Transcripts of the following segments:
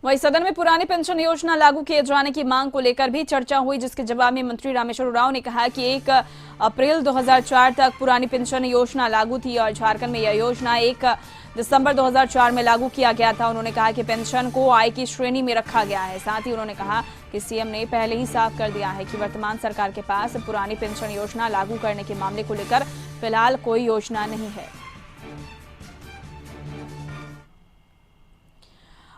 वहीं सदन में पुरानी पेंशन योजना लागू किए जाने की मांग को लेकर भी चर्चा हुई, जिसके जवाब में मंत्री रामेश्वर उरांव ने कहा कि 1 अप्रैल 2004 तक पुरानी पेंशन योजना लागू थी और झारखंड में यह योजना 1 दिसंबर 2004 में लागू किया गया था। उन्होंने कहा कि पेंशन को आय की श्रेणी में रखा गया है। साथ ही उन्होंने कहा कि सीएम ने पहले ही साफ कर दिया है कि वर्तमान सरकार के पास पुरानी पेंशन योजना लागू करने के मामले को लेकर फिलहाल कोई योजना नहीं है।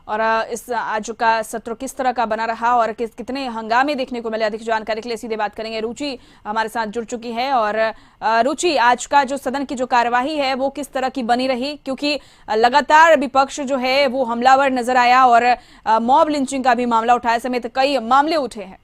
और इस आज का सत्र किस तरह का बना रहा और कितने हंगामे देखने को मिले, अधिक जानकारी के लिए सीधे बात करेंगे। रुचि हमारे साथ जुड़ चुकी है। और रुचि, आज का जो सदन की जो कार्यवाही है वो किस तरह की बनी रही, क्योंकि लगातार विपक्ष जो है वो हमलावर नजर आया और मॉब लिंचिंग का भी मामला उठाया समेत कई मामले उठे हैं।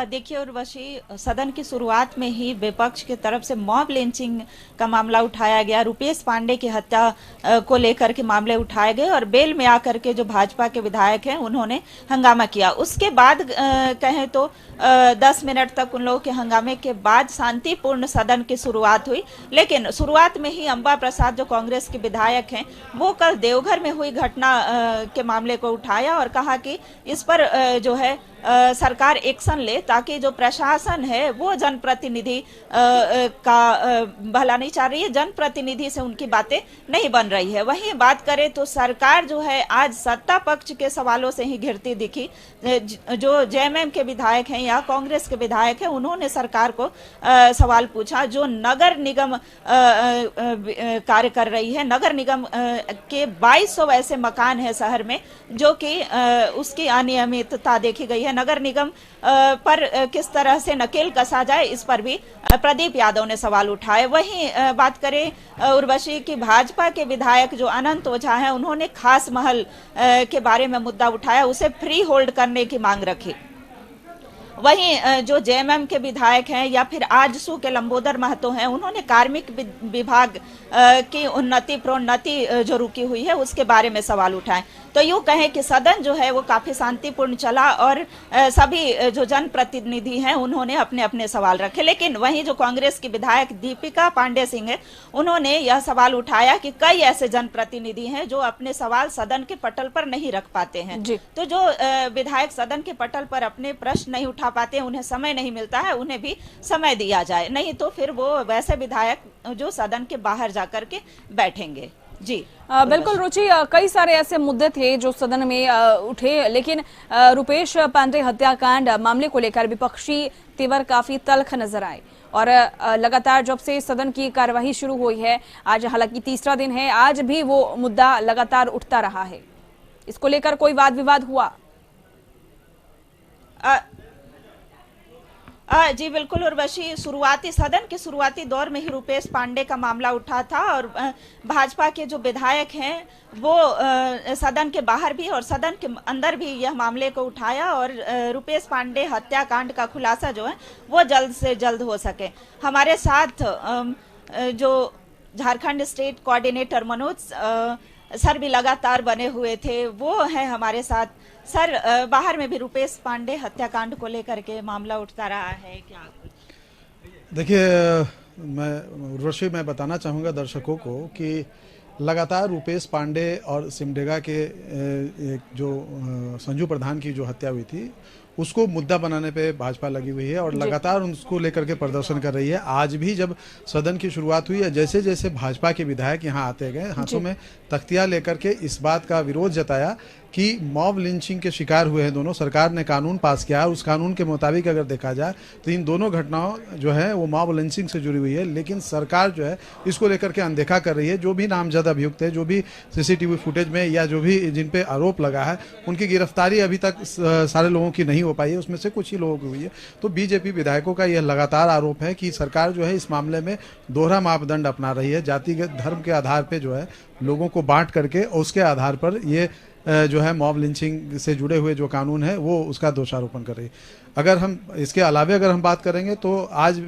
देखिए उर्वशी, सदन की शुरुआत में ही विपक्ष की तरफ से मॉब लिंचिंग का मामला उठाया गया, रुपेश पांडे की हत्या को लेकर के मामले उठाए गए और बेल में आकर के जो भाजपा के विधायक हैं उन्होंने हंगामा किया। उसके बाद कहें तो 10 मिनट तक उन लोगों के हंगामे के बाद शांतिपूर्ण सदन की शुरुआत हुई। लेकिन शुरुआत में ही अंबा प्रसाद जो कांग्रेस के विधायक हैं वो कल देवघर में हुई घटना के मामले को उठाया और कहा कि इस पर जो है सरकार एक्शन ले, ताकि जो प्रशासन है वो जनप्रतिनिधि का भला नहीं चाह रही है, जनप्रतिनिधि से उनकी बातें नहीं बन रही है। वहीं बात करें तो सरकार जो है आज सत्ता पक्ष के सवालों से ही घिरती दिखी। जो जेएमएम के विधायक हैं या कांग्रेस के विधायक हैं उन्होंने सरकार को सवाल पूछा। जो नगर निगम कार्य कर रही है, नगर निगम के 2200 ऐसे मकान है शहर में जो कि उसकी अनियमितता देखी गई है। नगर निगम पर किस तरह से नकेल कसा जाए, इस पर भी प्रदीप यादव ने सवाल उठाए। वहीं बात करें उर्वशी की भाजपा के विधायक जो अनंत ओझा हैं उन्होंने खास महल के बारे में मुद्दा उठाया, उसे फ्री होल्ड करने की मांग रखी। वहीं जो जेएमएम के विधायक हैं या फिर आजसू के लंबोदर महतो हैं उन्होंने कार्मिक विभाग की उन्नति प्रोन्नति जो रुकी हुई है उसके बारे में सवाल उठाए। तो यूं कहें कि सदन जो है वो काफी शांतिपूर्ण चला और सभी जो जनप्रतिनिधि हैं उन्होंने अपने अपने सवाल रखे। लेकिन वहीं जो कांग्रेस की विधायक दीपिका पांडे सिंह है उन्होंने यह सवाल उठाया कि कई ऐसे जनप्रतिनिधि हैं जो अपने सवाल सदन के पटल पर नहीं रख पाते हैं। तो जो विधायक सदन के पटल पर अपने प्रश्न नहीं उठा पाते, उन्हें समय नहीं मिलता है, उन्हें भी समय दिया जाए, नहीं तो फिर वो वैसे विधायक जो सदन के बाहर जाकर के बैठेंगे। जी बिल्कुल रुचि, कई सारे ऐसे मुद्दे थे जो सदन में उठे, लेकिन रुपेश पांडे हत्याकांड मामले को लेकर विपक्षी तेवर काफी तल्ख नजर आए और लगातार जब से सदन की कार्यवाही शुरू हुई है, आज हालांकि तीसरा दिन है, आज भी वो मुद्दा लगातार उठता रहा है। इसको लेकर कोई वाद विवाद हुआ? जी बिल्कुल उर्वशी, सदन के शुरुआती दौर में ही रुपेश पांडे का मामला उठा था और भाजपा के जो विधायक हैं वो सदन के बाहर भी और सदन के अंदर भी यह मामले को उठाया और रुपेश पांडे हत्याकांड का खुलासा जो है वो जल्द से जल्द हो सके। हमारे साथ जो Jharkhand state coordinator Manoj sir भी लगातार बने हुए थे, वो हैं हमारे साथ। सर, बाहर में भी रुपेश पांडे हत्याकांड को लेकर के मामला उठता रहा है, क्या? देखिए, उर्वशी मैं बताना चाहूँगा दर्शकों को कि लगातार रुपेश पांडे और सिमडेगा के जो संजू प्रधान की जो हत्या हुई थी उसको मुद्दा बनाने पे भाजपा लगी हुई है और लगातार उसको लेकर के प्रदर्शन कर रही है। आज भी जब सदन की शुरुआत हुई है, जैसे जैसे भाजपा के विधायक यहाँ आते गए, हाथों में तख्तियां लेकर के इस बात का विरोध जताया कि मॉब लिंचिंग के शिकार हुए हैं दोनों। सरकार ने कानून पास किया है, उस कानून के मुताबिक अगर देखा जाए तो इन दोनों घटनाओं जो है वो मॉब लिंचिंग से जुड़ी हुई है, लेकिन सरकार जो है इसको लेकर के अनदेखा कर रही है। जो भी नामजद अभियुक्त है, जो भी सीसीटीवी फुटेज में या जो भी जिन पे आरोप लगा है, उनकी गिरफ्तारी अभी तक सारे लोगों की नहीं हो पाई है, उसमें से कुछ ही लोगों की हुई है। तो बीजेपी विधायकों का यह लगातार आरोप है कि सरकार जो है इस मामले में दोहरा मापदंड अपना रही है, जातिगत धर्म के आधार पर जो है लोगों को बांट करके उसके आधार पर ये जो है मॉब लिंचिंग से जुड़े हुए जो कानून है वो उसका दोषारोपण कर रही है। अगर हम इसके अलावे अगर हम बात करेंगे तो आज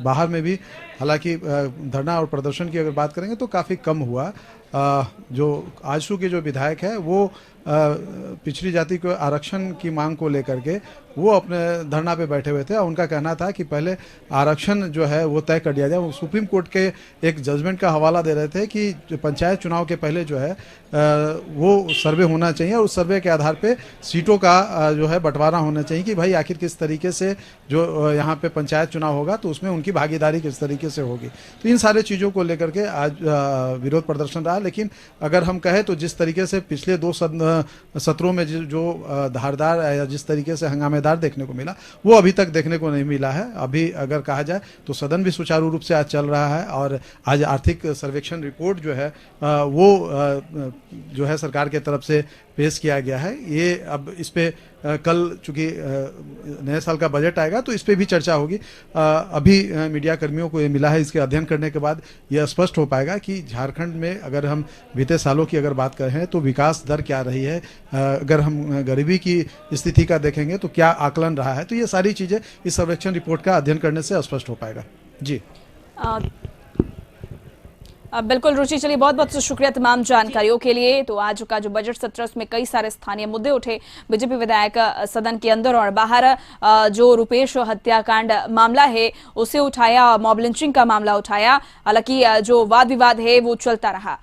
बाहर में भी हालांकि धरना और प्रदर्शन की अगर बात करेंगे तो काफ़ी कम हुआ। जो आजसू के जो विधायक है वो पिछड़ी जाति को आरक्षण की मांग को लेकर के वो अपने धरना पे बैठे हुए थे और उनका कहना था कि पहले आरक्षण जो है वो तय कर दिया जाए। वो सुप्रीम कोर्ट के एक जजमेंट का हवाला दे रहे थे कि पंचायत चुनाव के पहले जो है वो सर्वे होना चाहिए और उस सर्वे के आधार पे सीटों का जो है बंटवारा होना चाहिए कि भाई आखिर किस तरीके से जो यहाँ पे पंचायत चुनाव होगा तो उसमें उनकी भागीदारी किस तरीके से होगी। तो इन सारे चीज़ों को लेकर के आज विरोध प्रदर्शन रहा। लेकिन अगर हम कहें तो जिस तरीके से पिछले 2 सत्रों में जो धारदार या जिस तरीके से हंगामेदार देखने को मिला वो अभी तक देखने को नहीं मिला है। अभी अगर कहा जाए तो सदन भी सुचारू रूप से आज चल रहा है और आज आर्थिक सर्वेक्षण रिपोर्ट जो है वो जो है सरकार के तरफ से पेश किया गया है। ये अब इस पे कल चूंकि नए साल का बजट आएगा तो इस पे भी चर्चा होगी। अभी मीडिया कर्मियों को ये मिला है, इसके अध्ययन करने के बाद ये स्पष्ट हो पाएगा कि झारखंड में अगर हम बीते सालों की अगर बात करें तो विकास दर क्या रही है, अगर हम गरीबी की स्थिति का देखेंगे तो क्या आकलन रहा है। तो ये सारी चीज़ें इस सर्वेक्षण रिपोर्ट का अध्ययन करने से स्पष्ट हो पाएगा। जी बिल्कुल रुचि, चलिए बहुत बहुत शुक्रिया तमाम जानकारियों के लिए। तो आज का जो बजट सत्र उसमें कई सारे स्थानीय मुद्दे उठे। बीजेपी विधायक सदन के अंदर और बाहर जो रुपेश हत्याकांड मामला है उसे उठाया, मॉब लिंचिंग का मामला उठाया। हालांकि जो वाद विवाद है वो चलता रहा।